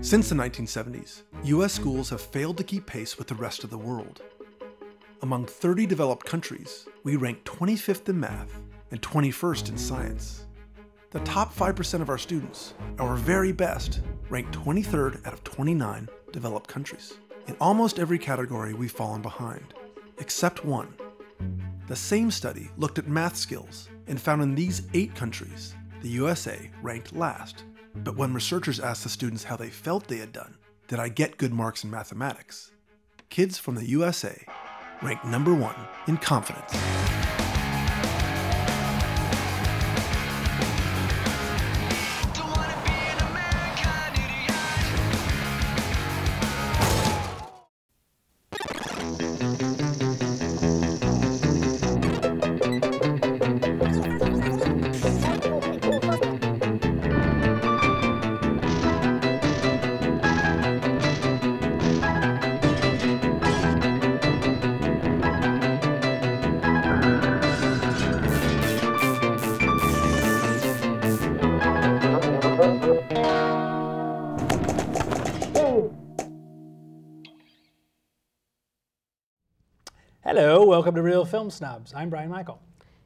Since the 1970s, U.S. schools have failed to keep pace with the rest of the world. Among 30 developed countries, we rank 25th in math and 21st in science. The top 5% of our students, our very best, rank 23rd out of 29 developed countries. In almost every category, we've fallen behind, except one. The same study looked at math skills and found in these 8 countries, the USA ranked last. But when researchers asked the students how they felt they had done, did I get good marks in mathematics? Kids from the USA ranked number 1 in confidence. Hello, welcome to Real Film Snobs. I'm Brian Michael.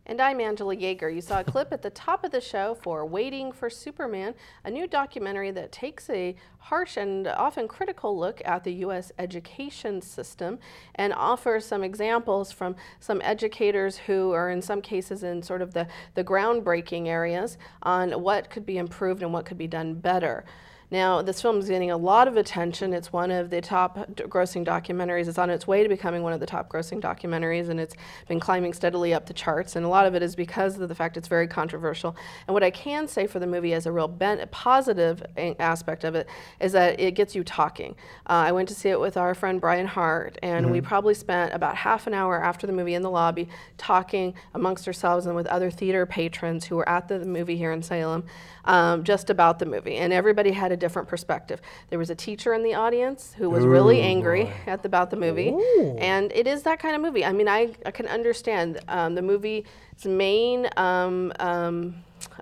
And I'm Angela Yeager. You saw a clip at the top of the show for Waiting for Superman, a new documentary that takes a harsh and often critical look at the U.S. education system and offers some examples from some educators who are in some cases in sort of the groundbreaking areas on what could be improved and what could be done better. Now, this film is getting a lot of attention. It's one of the top grossing documentaries. It's on its way to becoming one of the top grossing documentaries, and it's been climbing steadily up the charts. And a lot of it is because of the fact it's very controversial. And what I can say for the movie as a real positive aspect of it is that it gets you talking. I went to see it with our friend Bryan and we probably spent about half an hour after the movie in the lobby talking amongst ourselves and with other theater patrons who were at the movie here in Salem just about the movie. And everybody had a different perspective. There was a teacher in the audience who was really angry about the movie. And it is that kind of movie. I mean, I can understand the movie's main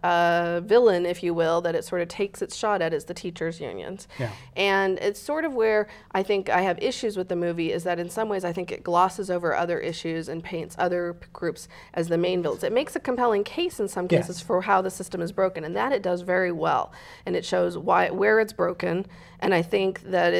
villain, if you will, that it sort of takes its shot at is the teachers' unions. Yeah. And it's sort of where I think I have issues with the movie is that in some ways I think it glosses over other issues and paints other groups as the main villains. It makes a compelling case in some cases for how the system is broken, and that it does very well. And it shows where it's broken, and I think that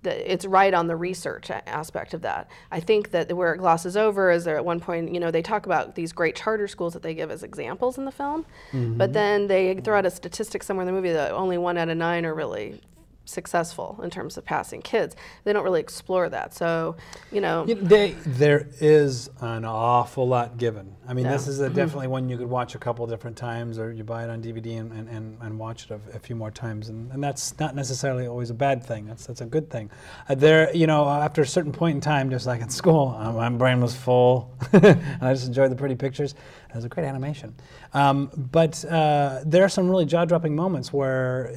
it's right on the research aspect of that. I think that where it glosses over is there at one point, you know, they talk about these great charter schools that they give as examples in the film, but then they throw out a statistic somewhere in the movie that only 1 out of 9 are really successful in terms of passing kids. They don't really explore that. So, you know. There is an awful lot given. I mean, this is definitely one you could watch a couple different times, or you buy it on DVD and watch it a few more times. And that's not necessarily always a bad thing. That's a good thing. You know, after a certain point in time, just like in school, my brain was full. And I just enjoyed the pretty pictures. It was a great animation. But there are some really jaw-dropping moments where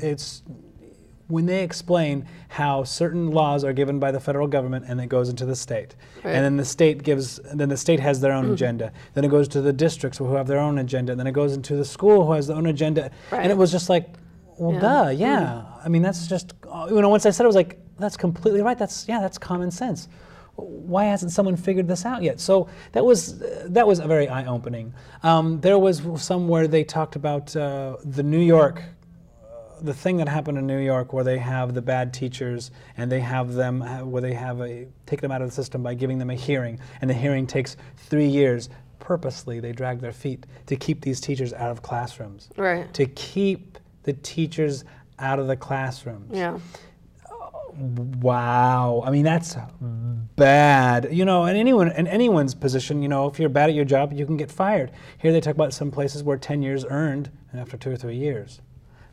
when they explain how certain laws are given by the federal government and it goes into the state. Right. And then the state has their own agenda. Then it goes to the districts who have their own agenda. And then it goes into the school who has their own agenda. Right. And it was just like, well, I mean, that's just, you know, once I said it, I was like, that's completely right. That's common sense. Why hasn't someone figured this out yet? So that was a very eye-opening. There was somewhere they talked about the New York, the thing that happened in New York where they have the bad teachers and they have them, where they have take them out of the system by giving them a hearing, and the hearing takes 3 years. Purposely, they drag their feet to keep these teachers out of classrooms. Right. To keep the teachers out of the classrooms. Yeah. Wow. I mean, that's bad. You know, in anyone's position, you know, if you're bad at your job, you can get fired. Here they talk about some places where 10 years earned after 2 or 3 years.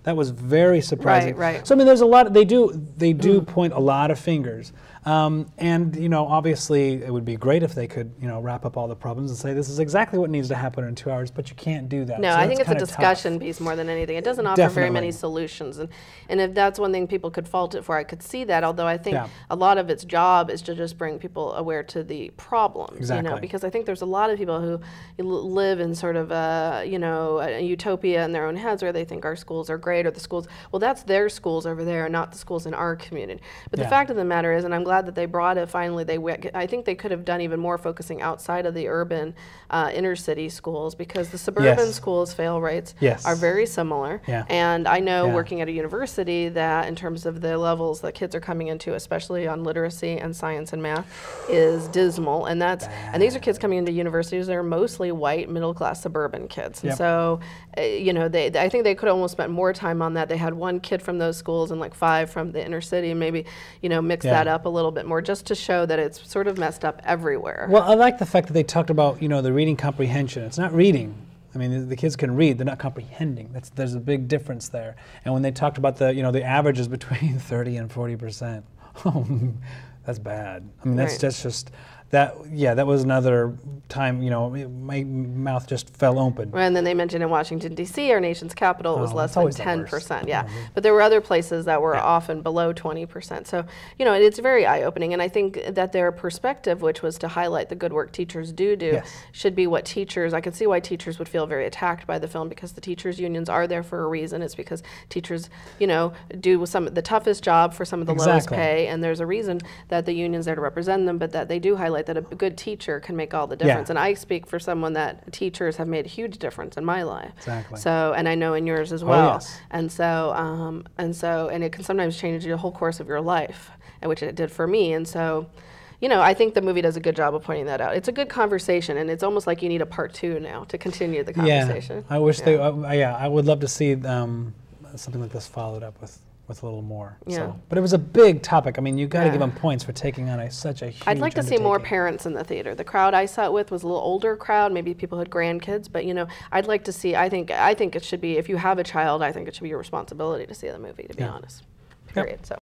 That was very surprising. Right. So I mean, there's a lot. They do point a lot of fingers. And you know, obviously, it would be great if they could, you know, wrap up all the problems and say this is exactly what needs to happen in 2 hours. But you can't do that. No, so I think it's a discussion tough. piece more than anything. It doesn't offer very many solutions, and if that's one thing people could fault it for, I could see that. Although I think a lot of its job is to just bring people aware to the problems. Exactly. You know, because I think there's a lot of people who live in sort of a, you know, a utopia in their own heads where they think our schools are great, or the schools, well, that's their schools over there, not the schools in our community. But the fact of the matter is, and I'm glad that they brought it finally, I think they could have done even more focusing outside of the urban inner city schools, because the suburban schools fail rates are very similar. And I know working at a university that in terms of the levels that kids are coming into, especially on literacy and science and math, is dismal. And and these are kids coming into universities that are mostly white, middle-class suburban kids. And so, you know, I think they could almost spent more time on that. They had one kid from those schools and like 5 from the inner city, and maybe, you know, mix that up a little bit more, just to show that it's sort of messed up everywhere. Well, I like the fact that they talked about, you know, the reading comprehension. It's not reading. I mean, the kids can read; they're not comprehending. There's a big difference there. And when they talked about the, you know, the averages between 30 and 40%, that's bad. I mean, that's just. That was another time, you know, my mouth just fell open. And then they mentioned in Washington, D.C., our nation's capital, it was less than 10%. But there were other places that were often below 20%. So, you know, it's very eye-opening. And I think that their perspective, which was to highlight the good work teachers do, should be what teachers, I could see why teachers would feel very attacked by the film, because the teachers' unions are there for a reason. It's because teachers, you know, do the toughest job for some of the lowest pay. And there's a reason that the union's there to represent them, but that they do highlight that a good teacher can make all the difference. And I speak for someone that teachers have made a huge difference in my life. So, and I know in yours as well. And so, and it can sometimes change the whole course of your life, which it did for me. And so, you know, I think the movie does a good job of pointing that out. It's a good conversation, and it's almost like you need a part 2 now to continue the conversation. I wish they, I would love to see something like this followed up with a little more. So. But it was a big topic. I mean, you've got to give them points for taking on such a huge I'd like to see more parents in the theater. The crowd I saw it with was a little older crowd, maybe people who had grandkids, but, you know, I'd like to see, I think it should be, if you have a child, I think it should be your responsibility to see the movie, to be honest. Period. So.